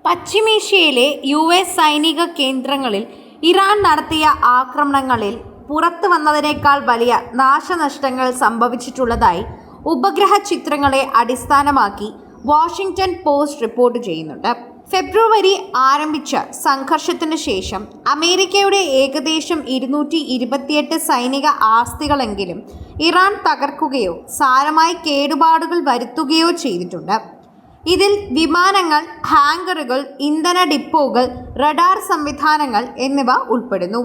പശ്ചിമേഷ്യയിലെ US സൈനിക കേന്ദ്രങ്ങളിൽ ഇറാൻ നടത്തിയ ആക്രമണങ്ങളിൽ പുറത്തു വന്നതിനേക്കാൾ വലിയ നാശനഷ്ടങ്ങൾ സംഭവിച്ചിട്ടുള്ളതായി ഉപഗ്രഹ ചിത്രങ്ങളെ അടിസ്ഥാനമാക്കി വാഷിംഗ്ടൺ പോസ്റ്റ് റിപ്പോർട്ട് ചെയ്യുന്നുണ്ട്. ഫെബ്രുവരി ആരംഭിച്ച സംഘർഷത്തിന് ശേഷം അമേരിക്കയുടെ ഏകദേശം 228 സൈനിക ആസ്തികളെങ്കിലും ഇറാൻ തകർക്കുകയോ സാരമായി കേടുപാടുകൾ വരുത്തുകയോ ചെയ്തിട്ടുണ്ട്. ഇതിൽ വിമാനങ്ങൾ, ഹാങ്കറുകൾ, ഇന്ധന ഡിപ്പോകൾ, റഡാർ സംവിധാനങ്ങൾ എന്നിവ ഉൾപ്പെടുന്നു.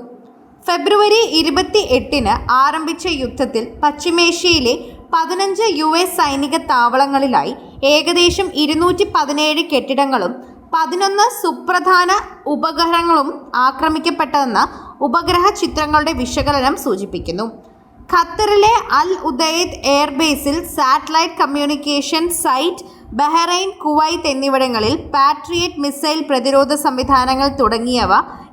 ഫെബ്രുവരി 28-ന് ആരംഭിച്ച യുദ്ധത്തിൽ പശ്ചിമേഷ്യയിലെ 15 US സൈനിക താവളങ്ങളിലായി ഏകദേശം 217 കെട്ടിടങ്ങളും 11 സുപ്രധാന ഉപഗ്രഹങ്ങളും ആക്രമിക്കപ്പെട്ടതെന്ന് ഉപഗ്രഹ ചിത്രങ്ങളുടെ വിശകലനം സൂചിപ്പിക്കുന്നു. ഖത്തറിലെ അൽ ഉദൈദ് എയർബേസിൽ satellite communication site, Bahrain, Kuwait എന്നിവിടങ്ങളിൽ പാട്രിയറ്റ് മിസൈൽ പ്രതിരോധ സംവിധാനങ്ങൾ തുടങ്ങിയവ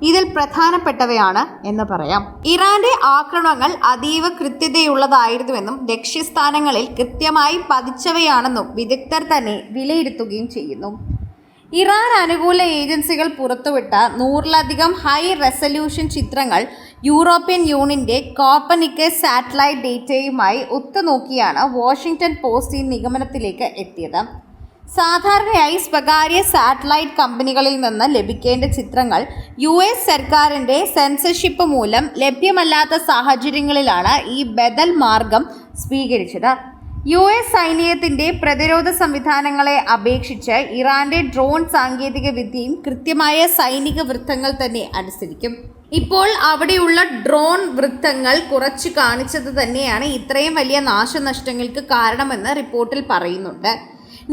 ഇതിൽ പ്രധാനപ്പെട്ടവയാണ് എന്ന് പറയാം. ഇറാന്റെ ആക്രമണങ്ങൾ അതീവ കൃത്യതയുള്ളതായിരുന്നുവെന്നും ലക്ഷ്യസ്ഥാനങ്ങളിൽ കൃത്യമായി പതിച്ചവയാണെന്നും വിദഗ്ധർ തന്നെ വിലയിരുത്തുകയും ചെയ്യുന്നു. ഇറാൻ അനുകൂല ഏജൻസികൾ പുറത്തുവിട്ട 100-ലധികം ഹൈ റെസല്യൂഷൻ ചിത്രങ്ങൾ യൂറോപ്യൻ യൂണിയന്റെ കോപ്പർനിക്കസ് സാറ്റലൈറ്റ് ഡേറ്റയുമായി ഒത്തുനോക്കിയാണ് വാഷിംഗ്ടൺ പോസ്റ്റ് ഈ നിഗമനത്തിലേക്ക് എത്തിയത്. സാധാരണയായി സ്വകാര്യ സാറ്റലൈറ്റ് കമ്പനികളിൽ നിന്ന് ലഭിക്കേണ്ട ചിത്രങ്ങൾ US സർക്കാരിൻ്റെ സെൻസർഷിപ്പ് മൂലം ലഭ്യമല്ലാത്ത സാഹചര്യങ്ങളിലാണ് ഈ ബദൽ മാർഗം സ്വീകരിച്ചത്. US സൈന്യത്തിൻ്റെ പ്രതിരോധ സംവിധാനങ്ങളെ അപേക്ഷിച്ച് ഇറാന്റെ ഡ്രോൺ സാങ്കേതിക വിദ്യയും കൃത്യമായ സൈനിക വൃത്തങ്ങൾ തന്നെ അനുസരിക്കും. ഇപ്പോൾ അവിടെയുള്ള ഡ്രോൺ വൃത്തങ്ങൾ കുറച്ച് കാണിച്ചത് തന്നെയാണ് ഇത്രയും വലിയ നാശനഷ്ടങ്ങൾക്ക് കാരണമെന്ന് റിപ്പോർട്ടിൽ പറയുന്നുണ്ട്.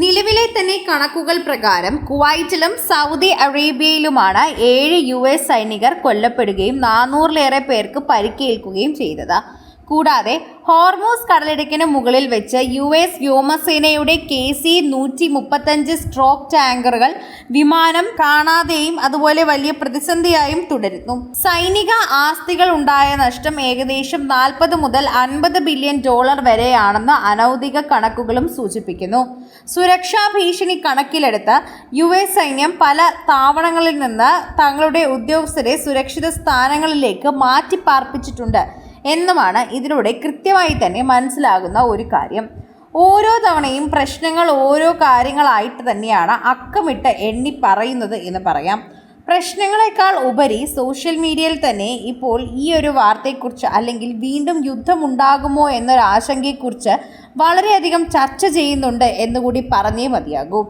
നിലവിലെ തന്നെ കണക്കുകൾ പ്രകാരം കുവൈറ്റിലും സൗദി അറേബ്യയിലുമാണ് 7 US സൈനികർ കൊല്ലപ്പെടുകയും 400-ലേറെ പേർക്ക് പരിക്കേൽക്കുകയും ചെയ്തത്. കൂടാതെ ഹോർമൂസ് കടലിടുക്കിന് മുകളിൽ വെച്ച് US വ്യോമസേനയുടെ KC-135 സ്ട്രോക്ക് ടാങ്കറുകൾ വിമാനം കാണാതെയും അതുപോലെ വലിയ പ്രതിസന്ധിയായും തുടരുന്നു. സൈനിക ആസ്തികൾ ഉണ്ടായ നഷ്ടം ഏകദേശം $40 മുതൽ $50 ബില്യൺ വരെയാണെന്ന് അനൗദ്യോഗിക കണക്കുകളും സൂചിപ്പിക്കുന്നു. സുരക്ഷാ ഭീഷണി കണക്കിലെടുത്ത് US സൈന്യം പല താവളങ്ങളിൽ നിന്ന് തങ്ങളുടെ ഉദ്യോഗസ്ഥരെ സുരക്ഷിത സ്ഥാനങ്ങളിലേക്ക് മാറ്റിപ്പാർപ്പിച്ചിട്ടുണ്ട് എന്നുമാണ് ഇതിലൂടെ കൃത്യമായി തന്നെ മനസ്സിലാകുന്ന ഒരു കാര്യം. ഓരോ തവണയും പ്രശ്നങ്ങൾ ഓരോ കാര്യങ്ങളായിട്ട് തന്നെയാണ് അക്കമിട്ട് എണ്ണി പറയുന്നത് എന്ന് പറയാം. പ്രശ്നങ്ങളെക്കാൾ ഉപരി സോഷ്യൽ മീഡിയയിൽ തന്നെ ഇപ്പോൾ ഈ ഒരു വാർത്തയെക്കുറിച്ച് അല്ലെങ്കിൽ വീണ്ടും യുദ്ധമുണ്ടാകുമോ എന്നൊരു ആശങ്കയെക്കുറിച്ച് വളരെയധികം ചർച്ച ചെയ്യുന്നുണ്ട് എന്നുകൂടി പറഞ്ഞേ മതിയാകൂ.